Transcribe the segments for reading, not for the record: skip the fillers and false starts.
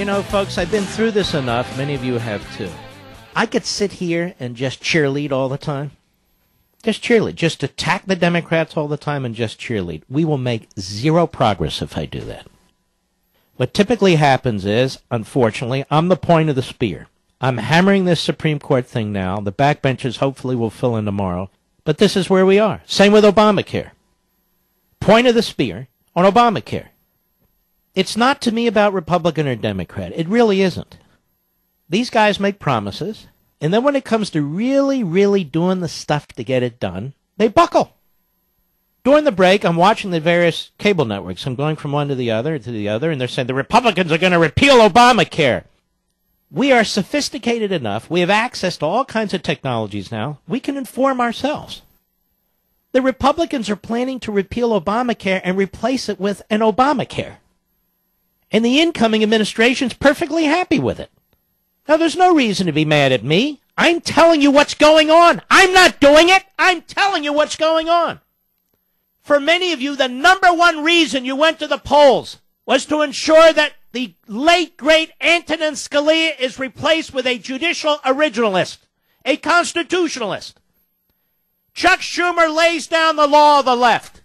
You know, folks, I've been through this enough. Many of you have too. I could sit here and just cheerlead all the time. Just cheerlead. Just attack the Democrats all the time and just cheerlead. We will make zero progress if I do that. What typically happens is, unfortunately, I'm the point of the spear. I'm hammering this Supreme Court thing now. The backbenchers hopefully will fill in tomorrow. But this is where we are. Same with Obamacare. Point of the spear on Obamacare. It's not to me about Republican or Democrat. It really isn't. These guys make promises, and then when it comes to really, really doing the stuff to get it done, they buckle. During the break, I'm watching the various cable networks. I'm going from one to the other, and they're saying the Republicans are going to repeal Obamacare. We are sophisticated enough. We have access to all kinds of technologies now. We can inform ourselves. The Republicans are planning to repeal Obamacare and replace it with an Obamacare. And the incoming administration's perfectly happy with it. Now, there's no reason to be mad at me. I'm telling you what's going on. I'm not doing it. I'm telling you what's going on. For many of you, the number one reason you went to the polls was to ensure that the late, great Antonin Scalia is replaced with a judicial originalist, a constitutionalist. Chuck Schumer lays down the law of the left.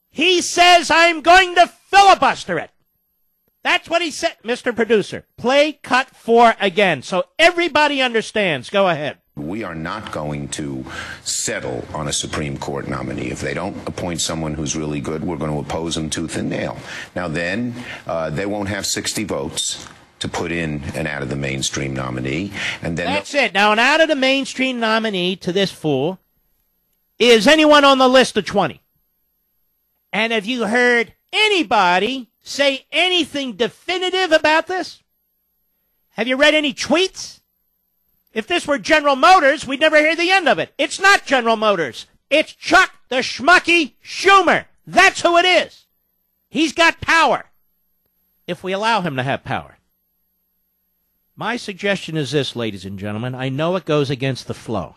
He says, I'm going to filibuster it. That's what he said. Mr. Producer, play cut 4 again so everybody understands. Go ahead. We are not going to settle on a Supreme Court nominee. If they don't appoint someone who's really good, we're going to oppose them tooth and nail. Now then, they won't have 60 votes to put in an out-of-the-mainstream nominee. And then that's it. Now, an out-of-the-mainstream nominee to this fool is anyone on the list of 20. And have you heard anybody say anything definitive about this? Have you read any tweets? If this were General Motors, we'd never hear the end of it. It's not General Motors. It's Chuck the Schmucky Schumer. That's who it is. He's got power, if we allow him to have power. My suggestion is this, ladies and gentlemen. I know it goes against the flow.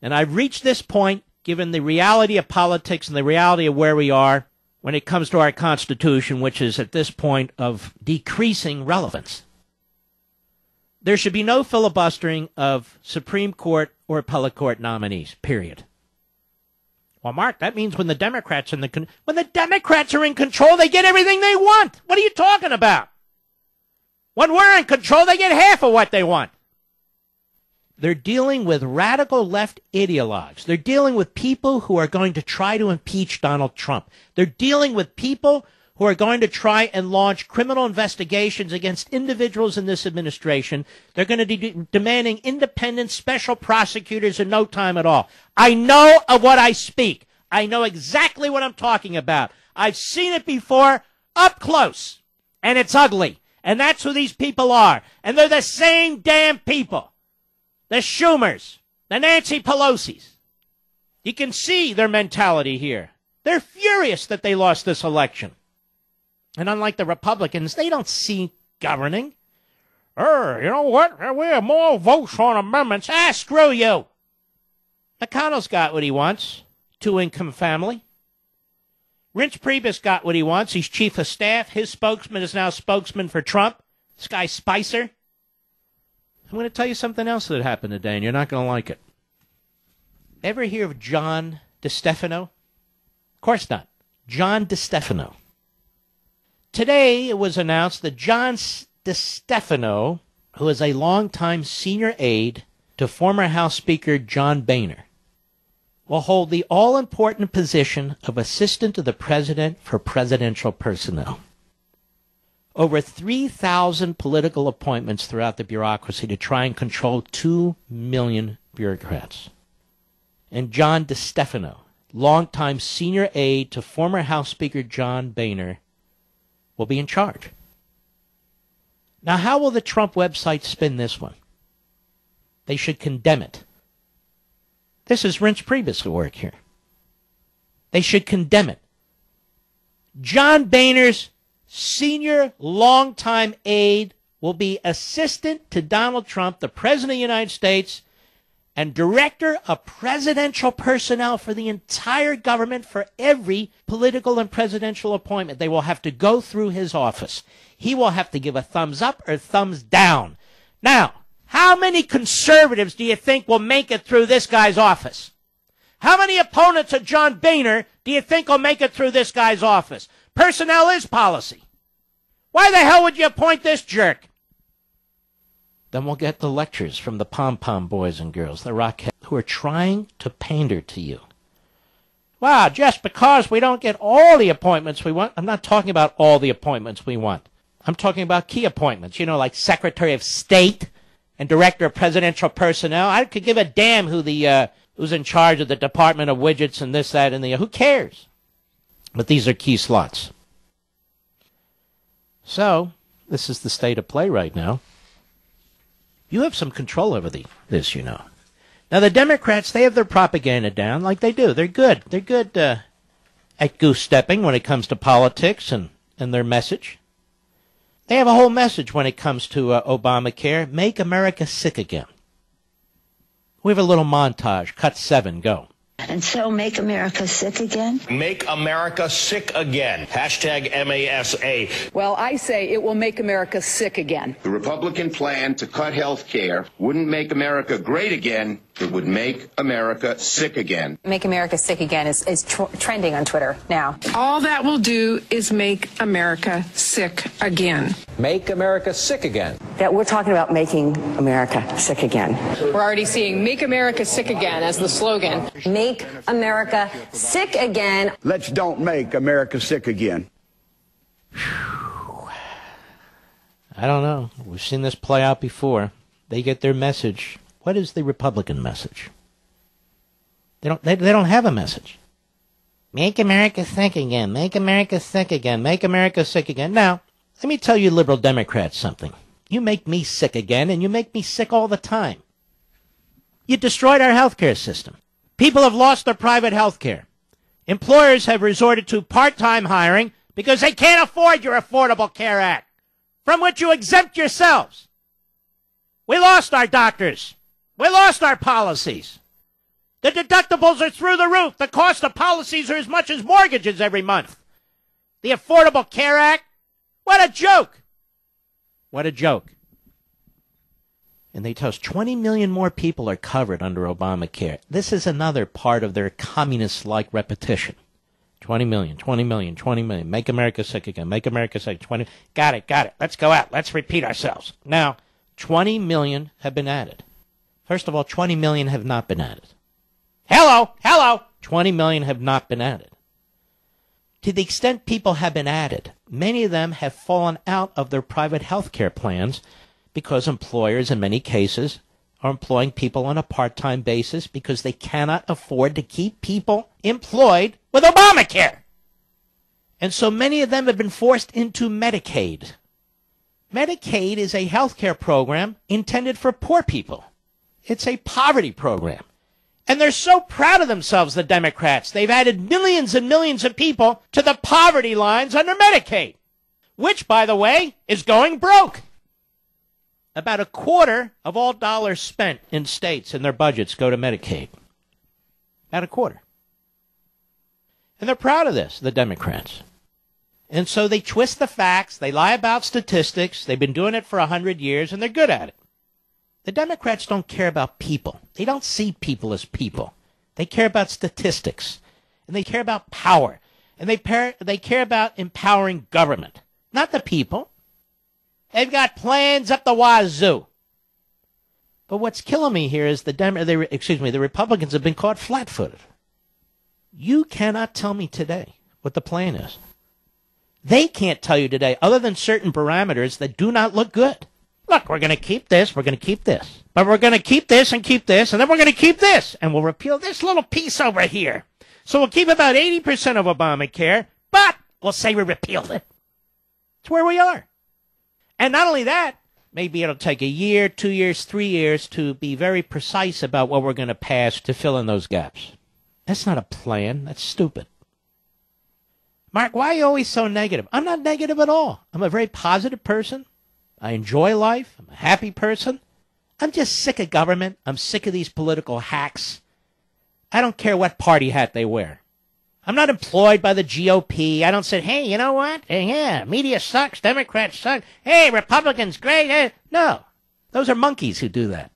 And I've reached this point, given the reality of politics and the reality of where we are, when it comes to our Constitution, which is at this point of decreasing relevance. There should be no filibustering of Supreme Court or appellate court nominees, period. Well, Mark, that means when the Democrats are in control, they get everything they want. What are you talking about? When we're in control, they get half of what they want. They're dealing with radical left ideologues. They're dealing with people who are going to try to impeach Donald Trump. They're dealing with people who are going to try and launch criminal investigations against individuals in this administration. They're going to be demanding independent special prosecutors in no time at all. I know of what I speak. I know exactly what I'm talking about. I've seen it before up close, and it's ugly. And that's who these people are. And they're the same damn people. The Schumers, the Nancy Pelosi's. You can see their mentality here. They're furious that they lost this election. And unlike the Republicans, they don't see governing. You know what? We have more votes on amendments. Screw you. McConnell's got what he wants. Two-income family. Reince Priebus got what he wants. He's chief of staff. His spokesman is now spokesman for Trump. This guy Spicer. I'm going to tell you something else that happened today, and you're not going to like it. Ever hear of John DeStefano? Of course not. John DeStefano. Today, it was announced that John DeStefano, who is a longtime senior aide to former House Speaker John Boehner, will hold the all-important position of Assistant to the President for Presidential Personnel. Over 3,000 political appointments throughout the bureaucracy to try and control 2 million bureaucrats. And John DeStefano, longtime senior aide to former House Speaker John Boehner, will be in charge. Now, how will the Trump website spin this one? They should condemn it. This is Reince Priebus at work here. They should condemn it. John Boehner's senior longtime aide will be assistant to Donald Trump, the President of the United States, and director of presidential personnel for the entire government for every political and presidential appointment. They will have to go through his office. He will have to give a thumbs up or thumbs down. Now, how many conservatives do you think will make it through this guy's office? How many opponents of John Boehner do you think will make it through this guy's office? Personnel is policy. Why the hell would you appoint this jerk? Then we'll get the lectures from the pom-pom boys and girls, the rockheads, who are trying to pander to you. Wow, just because we don't get all the appointments we want. I'm not talking about all the appointments we want. I'm talking about key appointments, like Secretary of State and Director of Presidential Personnel. I could give a damn who's in charge of the Department of Widgets and this, that, and the... Who cares? But these are key slots. So, this is the state of play right now. You have some control over this. Now, the Democrats, they have their propaganda down like they do. They're good. They're good at goose-stepping when it comes to politics and their message. They have a whole message when it comes to Obamacare. Make America sick again. We have a little montage. Cut 7. Go. And so make America sick again? Make America sick again. Hashtag MASA. Well, I say it will make America sick again. The Republican plan to cut health care wouldn't make America great again. It would make America sick again. Make America sick again is trending on Twitter now. All that will do is make America sick again. Make America sick again. That we're talking about making America sick again. We're already seeing Make America Sick Again as the slogan. Make America sick again. Let's don't make America sick again. I don't know. We've seen this play out before. They get their message. What is the Republican message? They don't have a message. Make America sick again. Make America sick again. Make America sick again. Now, let me tell you liberal Democrats something. You make me sick again, and you make me sick all the time. You destroyed our healthcare system. People have lost their private health care. Employers have resorted to part-time hiring because they can't afford your Affordable Care Act, from which you exempt yourselves. We lost our doctors. We lost our policies. The deductibles are through the roof. The cost of policies are as much as mortgages every month. The Affordable Care Act? What a joke. What a joke. And they tell us 20 million more people are covered under Obamacare. This is another part of their communist-like repetition. 20 million, 20 million, 20 million. Make America sick again. Make America sick. 20. Got it. Let's go out. Let's repeat ourselves. Now, 20 million have been added. First of all, 20 million have not been added. Hello. 20 million have not been added. To the extent people have been added, many of them have fallen out of their private health care plans because employers, in many cases, are employing people on a part-time basis because they cannot afford to keep people employed with Obamacare. And so many of them have been forced into Medicaid. Medicaid is a health care program intended for poor people. It's a poverty program. And they're so proud of themselves, the Democrats. They've added millions and millions of people to the poverty lines under Medicaid, which, by the way, is going broke. About a quarter of all dollars spent in states in their budgets go to Medicaid. About a quarter. And they're proud of this, the Democrats. And so they twist the facts, they lie about statistics, they've been doing it for 100 years, and they're good at it. The Democrats don't care about people. They don't see people as people. They care about statistics. And they care about power. And they care about empowering government, not the people. They've got plans up the wazoo. But what's killing me here is the Republicans have been caught flat-footed. You cannot tell me today what the plan is. They can't tell you today, other than certain parameters that do not look good. Look, we're going to keep this, we're going to keep this. But we're going to keep this, and then we're going to keep this. And we'll repeal this little piece over here. So we'll keep about 80% of Obamacare, but we'll say we repealed it. It's where we are. And not only that, maybe it'll take a year, 2 years, 3 years to be very precise about what we're going to pass to fill in those gaps. That's not a plan. That's stupid. Mark, why are you always so negative? I'm not negative at all. I'm a very positive person. I enjoy life. I'm a happy person. I'm just sick of government. I'm sick of these political hacks. I don't care what party hat they wear. I'm not employed by the GOP. I don't say, hey, you know what? Yeah, media sucks. Democrats suck. Hey, Republicans, great. No, those are monkeys who do that.